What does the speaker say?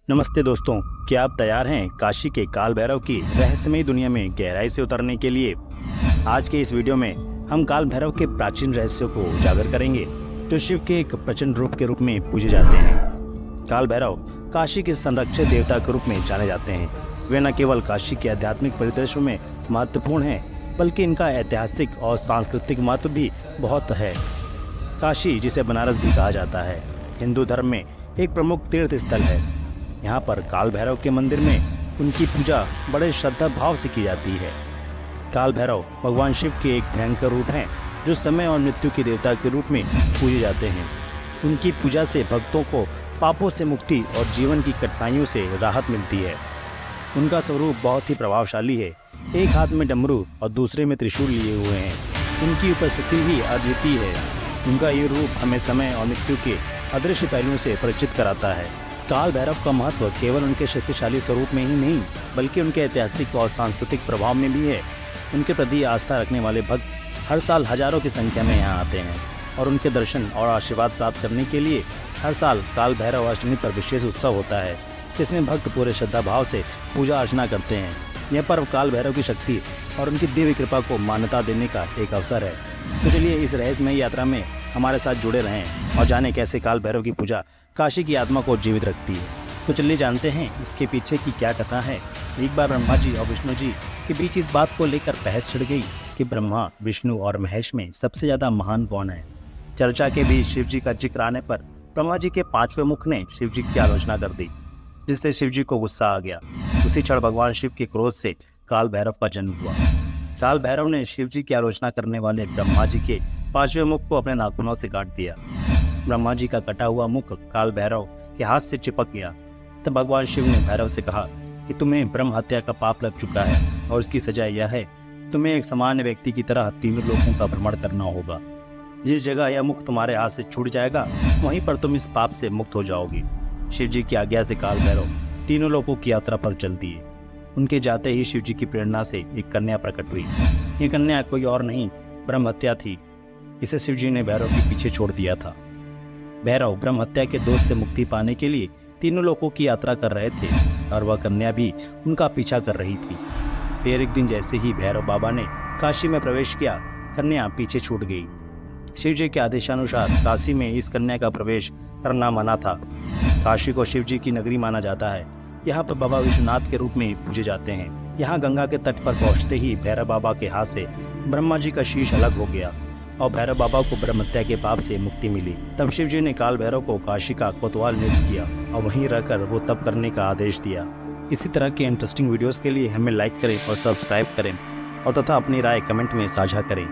नमस्ते दोस्तों, क्या आप तैयार हैं काशी के काल भैरव की रहस्यमयी दुनिया में गहराई से उतरने के लिए। आज के इस वीडियो में हम काल भैरव के प्राचीन रहस्यों को उजागर करेंगे जो शिव के एक प्रचंड रूप के रूप में पूजे जाते हैं। काल भैरव काशी के संरक्षक देवता के रूप में जाने जाते हैं। वे न केवल काशी के आध्यात्मिक परिदृश्य में महत्वपूर्ण हैं, बल्कि इनका ऐतिहासिक और सांस्कृतिक महत्व भी बहुत है। काशी, जिसे बनारस भी कहा जाता है, हिंदू धर्म में एक प्रमुख तीर्थ स्थल है। यहाँ पर काल भैरव के मंदिर में उनकी पूजा बड़े श्रद्धा भाव से की जाती है। काल भैरव भगवान शिव के एक भयंकर रूप हैं जो समय और मृत्यु के देवता के रूप में पूजे जाते हैं। उनकी पूजा से भक्तों को पापों से मुक्ति और जीवन की कठिनाइयों से राहत मिलती है। उनका स्वरूप बहुत ही प्रभावशाली है। एक हाथ में डमरू और दूसरे में त्रिशूल लिए हुए हैं। उनकी उपस्थिति भी अद्वितीय है। उनका ये रूप हमें समय और मृत्यु के अदृश्य पहलुओं से परिचित कराता है। काल भैरव का महत्व केवल उनके शक्तिशाली स्वरूप में ही नहीं, बल्कि उनके ऐतिहासिक और सांस्कृतिक प्रभाव में भी है। उनके प्रति आस्था रखने वाले भक्त हर साल हजारों की संख्या में यहाँ आते हैं और उनके दर्शन और आशीर्वाद प्राप्त करने के लिए हर साल काल भैरव अष्टमी पर विशेष उत्सव होता है, जिसमें भक्त पूरे श्रद्धा भाव से पूजा अर्चना करते हैं। यह पर्व काल भैरव की शक्ति और उनकी दिव्य कृपा को मान्यता देने का एक अवसर है। तो चलिए इस रहस्यमयी यात्रा में हमारे साथ जुड़े रहें और जानें कैसे काल भैरव की पूजा काशी की आत्मा को जीवित रखती है। तो चलिए जानते हैं इसके पीछे की क्या कथा है। एक बार ब्रह्मा जी और विष्णु जी के बीच इस बात को लेकर बहस छिड़ गई कि ब्रह्मा, विष्णु और महेश में सबसे ज्यादा महान कौन है। चर्चा के बीच शिव जी का जिक्र आने पर ब्रह्मा जी के पांचवें मुख ने शिव जी की आलोचना कर दी, जिससे शिव जी को गुस्सा आ गया। उसी क्षण भगवान शिव के क्रोध से काल भैरव का जन्म हुआ। काल भैरव ने शिव जी की आलोचना करने वाले ब्रह्मा जी के पांचवें मुख को अपने नाखूनों से काट दिया। ब्रह्मा जी का कटा हुआ मुख काल भैरव के हाथ से चिपक गया। तब भगवान शिव ने भैरव से कहा कि तुम्हें ब्रह्म हत्या का पाप लग चुका है और इसकी सजा यह है कि तुम्हें एक सामान्य व्यक्ति की तरह तीनों लोकों का भ्रमण करना होगा। जिस जगह यह मुख तुम्हारे हाथ से छूट जाएगा, वहीं पर तुम इस पाप से मुक्त हो जाओगी। शिव जी की आज्ञा से काल भैरव तीनों लोकों की यात्रा पर चल दिए। उनके जाते ही शिव जी की प्रेरणा से एक कन्या प्रकट हुई। ये कन्या कोई और नहीं, ब्रह्म हत्या थी। इसे शिव जी ने भैरव के पीछे छोड़ दिया था। भैरव ब्रह्म हत्या के दोष से मुक्ति पाने के लिए तीनों लोकों की यात्रा कर रहे थे और वह कन्या भी उनका पीछा कर रही थी। फिर एक दिन जैसे ही भैरव बाबा ने काशी में प्रवेश किया, कन्या पीछे छूट गई। शिव जी के आदेशानुसार काशी में इस कन्या का प्रवेश करना मना था। काशी को शिव जी की नगरी माना जाता है। यहाँ पर बाबा विश्वनाथ के रूप में पूजे जाते हैं। यहाँ गंगा के तट पर पहुँचते ही भैरव बाबा के हाथ से ब्रह्मा जी का शीश अलग हो गया और भैरव बाबा को ब्रह्म हत्या के पाप से मुक्ति मिली। तब शिव जी ने काल भैरव को काशी का कोतवाल नियुक्त किया और वहीं रहकर वो तप करने का आदेश दिया। इसी तरह के इंटरेस्टिंग वीडियोस के लिए हमें लाइक करें और सब्सक्राइब करें और तथा अपनी राय कमेंट में साझा करें।